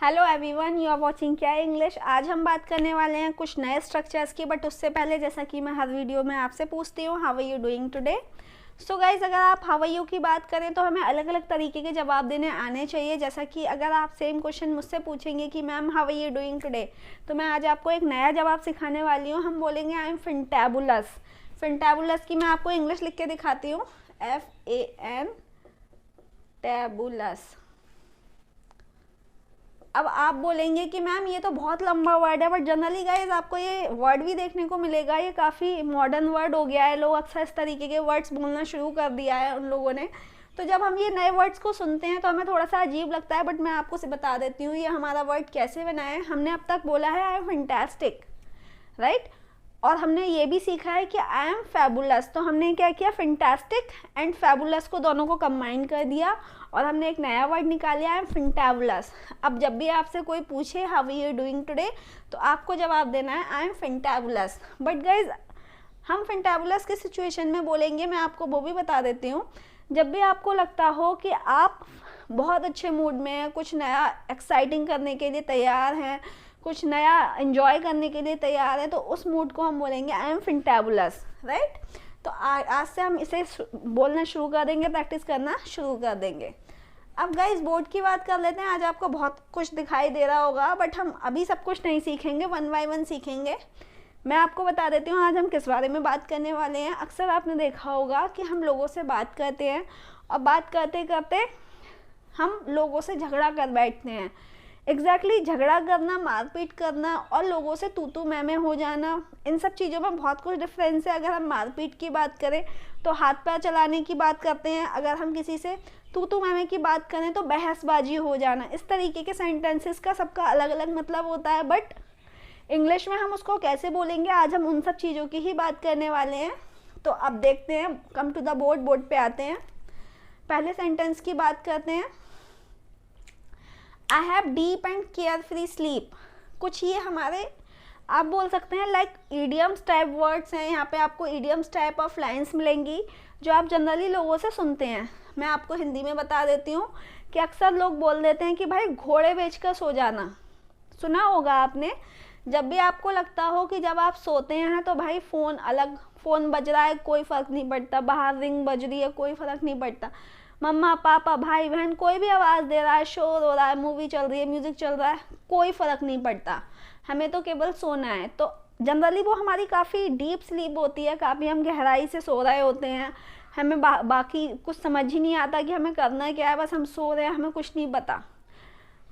Hello everyone, you are watching क्या English. आज हम बात करने वाले हैं कुछ नए स्ट्रक्चर्स की, बट उससे पहले जैसा कि मैं हर वीडियो में आपसे पूछती हूँ, how are you doing today. So guys, अगर आप हाउ आर यू की बात करें तो हमें अलग अलग तरीके के जवाब देने आने चाहिए। जैसा कि अगर आप सेम क्वेश्चन मुझसे पूछेंगे कि ma'am how are you doing today, तो मैं आज आपको एक नया जवाब सिखाने वाली हूँ। हम बोलेंगे आई एम फैंटाबुलस। फैंटाबुलस की मैं आपको इंग्लिश लिख के दिखाती हूँ, FAN टैबुलस। अब आप बोलेंगे कि मैम ये तो बहुत लंबा वर्ड है, बट जनरली गाइज आपको ये वर्ड भी देखने को मिलेगा, ये काफ़ी मॉडर्न वर्ड हो गया है। लोग अक्सर इस तरीके के वर्ड्स बोलना शुरू कर दिया है उन लोगों ने। तो जब हम ये नए वर्ड्स को सुनते हैं तो हमें थोड़ा सा अजीब लगता है, बट मैं आपको से बता देती हूँ ये हमारा वर्ड कैसे बना है। हमने अब तक बोला है आई एम फैंटास्टिक, राइट, और हमने ये भी सीखा है कि आई एम फैबुलस। तो हमने क्या किया, फैंटास्टिक एंड फैबुलस को दोनों को कंबाइन कर दिया और हमने एक नया वर्ड निकाला, आई एम फैंटाबुलस। अब जब भी आपसे कोई पूछे how are you doing today, तो आपको जवाब देना है I am fantabulous. But guys, हम फैंटाबुलस के सिचुएशन में बोलेंगे, मैं आपको वो भी बता देती हूँ। जब भी आपको लगता हो कि आप बहुत अच्छे मूड में हैं, कुछ नया एक्साइटिंग करने के लिए तैयार हैं, कुछ नया एंजॉय करने के लिए तैयार है, तो उस मूड को हम बोलेंगे आई एम फैंटाबुलस, राइट। तो आज से हम इसे बोलना शुरू कर देंगे, प्रैक्टिस करना शुरू कर देंगे। अब गाइस, बोर्ड की बात कर लेते हैं। आज आपको बहुत कुछ दिखाई दे रहा होगा, बट हम अभी सब कुछ नहीं सीखेंगे, 1 बाय 1 सीखेंगे। मैं आपको बता देती हूँ आज हम किस बारे में बात करने वाले हैं। अक्सर आपने देखा होगा कि हम लोगों से बात करते हैं और बात करते करते हम लोगों से झगड़ा कर बैठते हैं। एग्जैक्टली झगड़ा करना, मारपीट करना और लोगों से तू मैं हो जाना, इन सब चीज़ों में बहुत कुछ डिफरेंस है। अगर हम मारपीट की बात करें तो हाथ पैर चलाने की बात करते हैं, अगर हम किसी से तू मैं की बात करें तो बहसबाजी हो जाना। इस तरीके के सेंटेंसेस का सबका अलग अलग मतलब होता है, बट इंग्लिश में हम उसको कैसे बोलेंगे, आज हम उन सब चीज़ों की ही बात करने वाले हैं। तो अब देखते हैं, come to the board, board पे आते हैं। पहले सेंटेंस की बात करते हैं, I have deep and carefree sleep. कुछ ये हमारे, आप बोल सकते हैं लाइक ईडियम्स टाइप वर्ड्स हैं। यहाँ पे आपको ईडियम्स टाइप ऑफ लाइन्स मिलेंगी जो आप जनरली लोगों से सुनते हैं। मैं आपको हिंदी में बता देती हूँ कि अक्सर लोग बोल देते हैं कि भाई घोड़े बेचकर सो जाना। सुना होगा आपने। जब भी आपको लगता हो कि जब आप सोते हैं तो भाई फ़ोन अलग, फ़ोन बज रहा है कोई फ़र्क नहीं पड़ता, बाहर रिंग बज रही है कोई फ़र्क नहीं पड़ता, मम्मा पापा भाई बहन कोई भी आवाज़ दे रहा है, शोर हो रहा है, मूवी चल रही है, म्यूज़िक चल रहा है, कोई फ़र्क नहीं पड़ता, हमें तो केवल सोना है। तो जनरली वो हमारी काफ़ी डीप स्लीप होती है, काफ़ी हम गहराई से सो रहे होते हैं, हमें बाकी कुछ समझ ही नहीं आता कि हमें करना क्या है, बस हम सो रहे हैं, हमें कुछ नहीं पता।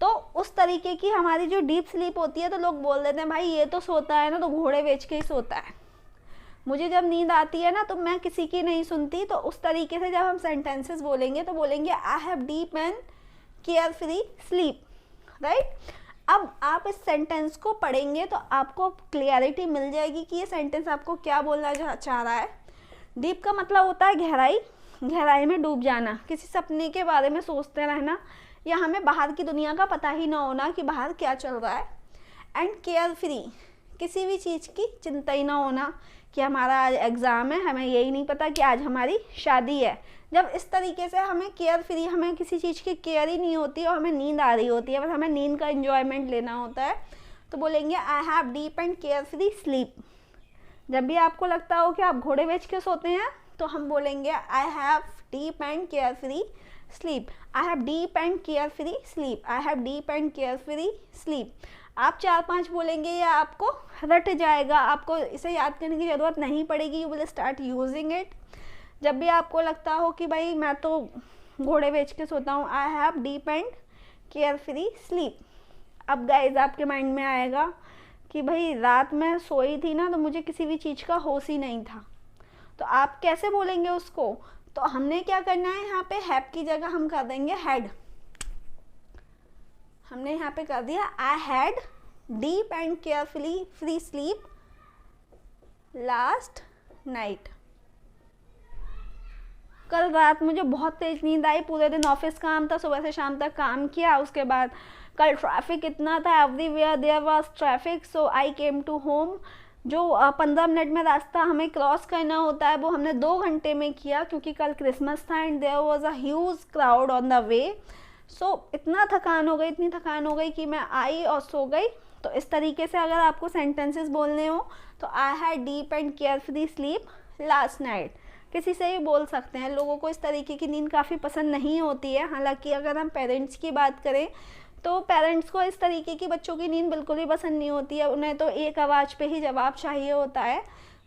तो उस तरीके की हमारी जो डीप स्लीप होती है, तो लोग बोल देते हैं भाई ये तो सोता है ना, तो घोड़े बेच के ही सोता है। मुझे जब नींद आती है ना तो मैं किसी की नहीं सुनती। तो उस तरीके से जब हम सेंटेंसेस बोलेंगे तो बोलेंगे आई have deep and carefree sleep, right. अब आप इस सेंटेंस को पढ़ेंगे तो आपको क्लियरिटी मिल जाएगी कि ये सेंटेंस आपको क्या बोलना चाह रहा है। डीप का मतलब होता है गहराई, गहराई में डूब जाना, किसी सपने के बारे में सोचते रहना, या हमें बाहर की दुनिया का पता ही ना होना कि बाहर क्या चल रहा है। एंड केयर फ्री, किसी भी चीज़ की चिंता ही ना होना कि हमारा आज एग्ज़ाम है, हमें यही नहीं पता कि आज हमारी शादी है। जब इस तरीके से हमें केयर फ्री, हमें किसी चीज़ की केयर ही नहीं होती और हमें नींद आ रही होती है, बस हमें नींद का एंजॉयमेंट लेना होता है, तो बोलेंगे आई have deep and carefree sleep. जब भी आपको लगता हो कि आप घोड़े बेच के सोते हैं तो हम बोलेंगे आई have deep and carefree sleep, I have deep and carefree sleep, I have deep and carefree sleep. आप 4-5 बोलेंगे या आपको रट जाएगा, आपको इसे याद करने की ज़रूरत नहीं पड़ेगी, you will start using it. जब भी आपको लगता हो कि भाई मैं तो घोड़े बेच के सोता हूँ, आई have deep and carefree sleep. अब गाइज आपके माइंड में आएगा कि भाई रात में सोई थी ना तो मुझे किसी भी चीज़ का होश ही नहीं था, तो आप कैसे बोलेंगे उसको। तो हमने क्या करना है, यहाँ पे हैव की जगह हम कर देंगे हैड। हमने यहाँ पे कर दिया I had deep and carefully free sleep last night. कल रात मुझे बहुत तेज नींद आई, पूरे दिन ऑफिस काम था, सुबह से शाम तक काम किया, उसके बाद कल ट्रैफिक इतना था, everywhere there was traffic, so I came to home. जो 15 मिनट में रास्ता हमें क्रॉस करना होता है वो हमने 2 घंटे में किया, क्योंकि कल क्रिसमस था and there was a huge crowd on the way. इतना थकान हो गई, इतनी थकान हो गई कि मैं आई और सो गई। तो इस तरीके से अगर आपको सेंटेंसेस बोलने हो तो I had deep and carefully sleep last night, किसी से भी बोल सकते हैं। लोगों को इस तरीके की नींद काफ़ी पसंद नहीं होती है। हालांकि अगर हम पेरेंट्स की बात करें तो पेरेंट्स को इस तरीके की बच्चों की नींद बिल्कुल भी पसंद नहीं होती है, उन्हें तो एक आवाज़ पे ही जवाब चाहिए होता है।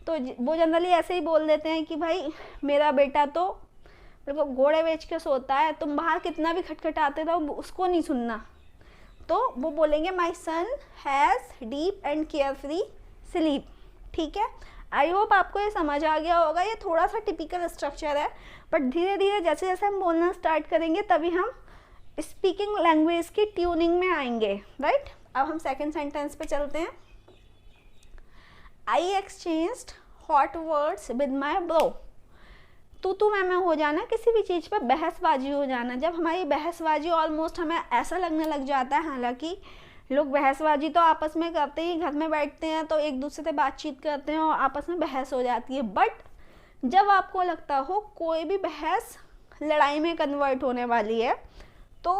तो वो जनरली ऐसे ही बोल देते हैं कि भाई मेरा बेटा तो बिल्कुल घोड़े बेच के सोता है, तुम बाहर कितना भी खटखटाते रहो उसको नहीं सुनना। तो वो बोलेंगे my son has deep and carefree sleep. ठीक है, आई होप आपको ये समझ आ गया होगा। ये थोड़ा सा टिपिकल स्ट्रक्चर है, बट धीरे धीरे जैसे जैसे हम बोलना स्टार्ट करेंगे तभी हम स्पीकिंग लैंग्वेज की ट्यूनिंग में आएंगे, राइट। अब हम सेकेंड सेंटेंस पे चलते हैं। I exchanged hot words with my bro. तू मैं हो जाना, किसी भी चीज़ पर बहसबाजी हो जाना। जब हमारी बहसबाजी ऑलमोस्ट हमें ऐसा लगने लग जाता है, हालांकि लोग बहसबाजी तो आपस में करते ही, घर में बैठते हैं तो एक दूसरे से बातचीत करते हैं और आपस में बहस हो जाती है। बट जब आपको लगता हो कोई भी बहस लड़ाई में कन्वर्ट होने वाली है तो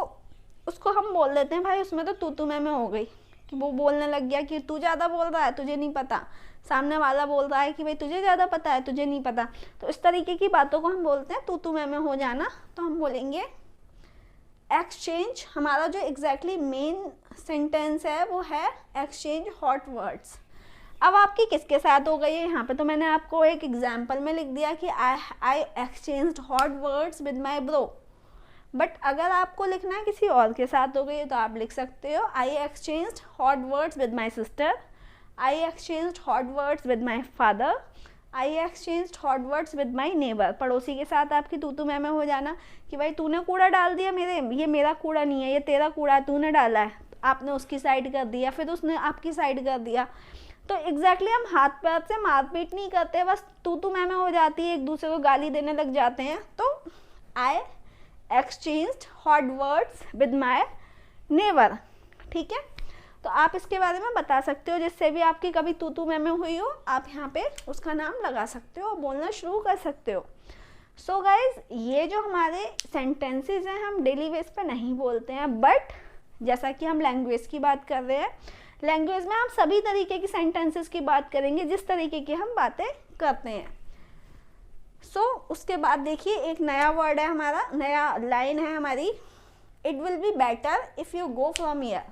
उसको हम बोल देते हैं भाई उसमें तो तू मैं हो गई, कि वो बोलने लग गया कि तू ज़्यादा बोल रहा है, तुझे नहीं पता। सामने वाला बोल रहा है कि भाई तुझे ज़्यादा पता है, तुझे नहीं पता। तो इस तरीके की बातों को हम बोलते हैं तू मैं हो जाना। तो हम बोलेंगे एक्सचेंज, हमारा जो एग्जैक्टली मेन सेंटेंस है वो है एक्सचेंज हॉट वर्ड्स। अब आपकी किसके साथ हो गई है, यहाँ पे तो मैंने आपको एक एग्जाम्पल में लिख दिया कि I exchanged hot words with my bro. But अगर आपको लिखना है किसी और के साथ हो गई है तो आप लिख सकते हो I exchanged hot words with my sister, I exchanged hot words with my father, I exchanged hot words with my neighbour. पड़ोसी के साथ आपकी तू मैं हो जाना कि भाई तूने कूड़ा डाल दिया मेरे, ये मेरा कूड़ा नहीं है, ये तेरा कूड़ा तूने डाला है, आपने उसकी साइड कर दिया, फिर उसने आपकी साइड कर दिया। तो एग्जैक्टली हम हाथ पैर से मारपीट नहीं करते, बस तू मैं हो जाती है, एक दूसरे को गाली देने लग जाते हैं। तो I exchanged hot words with my neighbour. ठीक है, तो आप इसके बारे में बता सकते हो, जिससे भी आपकी कभी तू मैं हुई हो आप यहाँ पे उसका नाम लगा सकते हो और बोलना शुरू कर सकते हो। सो गाइज, ये जो हमारे सेंटेंसेस हैं हम डेली बेस पे नहीं बोलते हैं, बट जैसा कि हम लैंग्वेज की बात कर रहे हैं, लैंग्वेज में हम सभी तरीके की सेंटेंसेस की बात करेंगे जिस तरीके की हम बातें करते हैं। उसके बाद देखिए एक नया वर्ड है हमारा, नया लाइन है हमारी, it will be better if you go from here.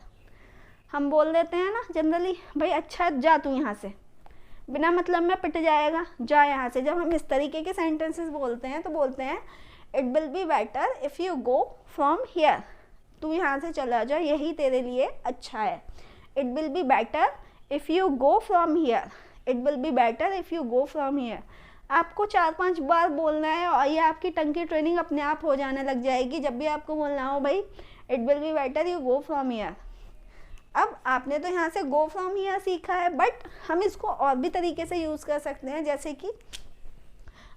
हम बोल देते हैं ना जनरली, भाई अच्छा जा तू यहाँ से, बिना मतलब में पिट जाएगा, जा यहाँ से। जब हम इस तरीके के सेंटेंसेस बोलते हैं तो बोलते हैं it will be better if you go from here, तू यहाँ से चला जा, यही तेरे लिए अच्छा है। It will be better if you go from here, it will be better if you go from here. आपको 4-5 बार बोलना है और ये आपकी टंग की ट्रेनिंग अपने आप हो जाने लग जाएगी। जब भी आपको बोलना हो भाई it will be better you go from here. अब आपने तो यहाँ से गो फ्रॉम हियर सीखा है, बट हम इसको और भी तरीके से यूज़ कर सकते हैं। जैसे कि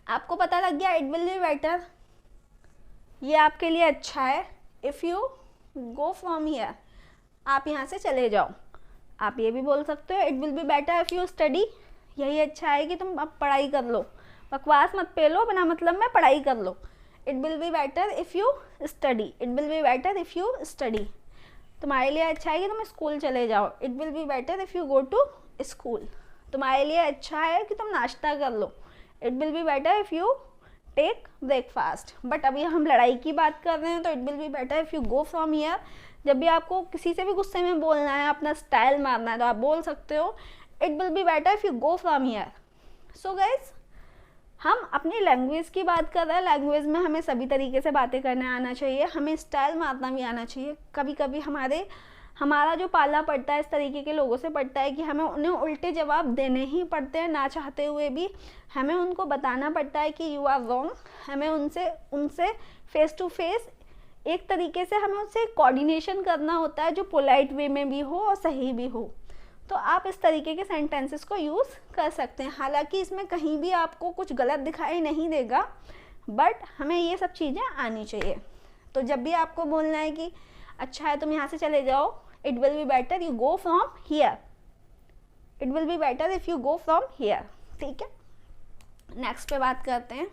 आपको पता लग गया इट विल बी बेटर, ये आपके लिए अच्छा है, if you go from here, आप यहाँ से चले जाओ। आप ये भी बोल सकते हो it will be better if you study, यही अच्छा है कि तुम अब पढ़ाई कर लो, बकवास मत पेलो, बिना मतलब में पढ़ाई कर लो। It will be better if you study, it will be better if you study, तुम्हारे लिए अच्छा है कि तुम स्कूल चले जाओ। It will be better if you go to school, तुम्हारे लिए अच्छा है कि तुम नाश्ता कर लो। It will be better if you take breakfast. But अभी हम लड़ाई की बात कर रहे हैं तो it will be better if you go from here. जब भी आपको किसी से भी गुस्से में बोलना है, अपना स्टाइल मारना है, तो आप बोल सकते हो it will be better if you go from here. So guys, हम अपनी लैंग्वेज की बात कर रहे हैं, लैंग्वेज में हमें सभी तरीके से बातें करने आना चाहिए, हमें स्टाइल मारना भी आना चाहिए। कभी कभी हमारा जो पाला पड़ता है इस तरीके के लोगों से पड़ता है कि हमें उन्हें उल्टे जवाब देने ही पड़ते हैं, ना चाहते हुए भी हमें उनको बताना पड़ता है कि यू आर रॉन्ग। हमें उनसे फेस टू फेस एक तरीके से हमें उनसे कोऑर्डिनेशन करना होता है, जो पोलाइट वे में भी हो और सही भी हो। तो आप इस तरीके के सेंटेंसेस को यूज़ कर सकते हैं। हालांकि इसमें कहीं भी आपको कुछ गलत दिखाई नहीं देगा, बट हमें ये सब चीज़ें आनी चाहिए। तो जब भी आपको बोलना है कि अच्छा है तुम यहाँ से चले जाओ, it will be better you go from here, it will be better if you go from here. ठीक है, नेक्स्ट पे बात करते हैं।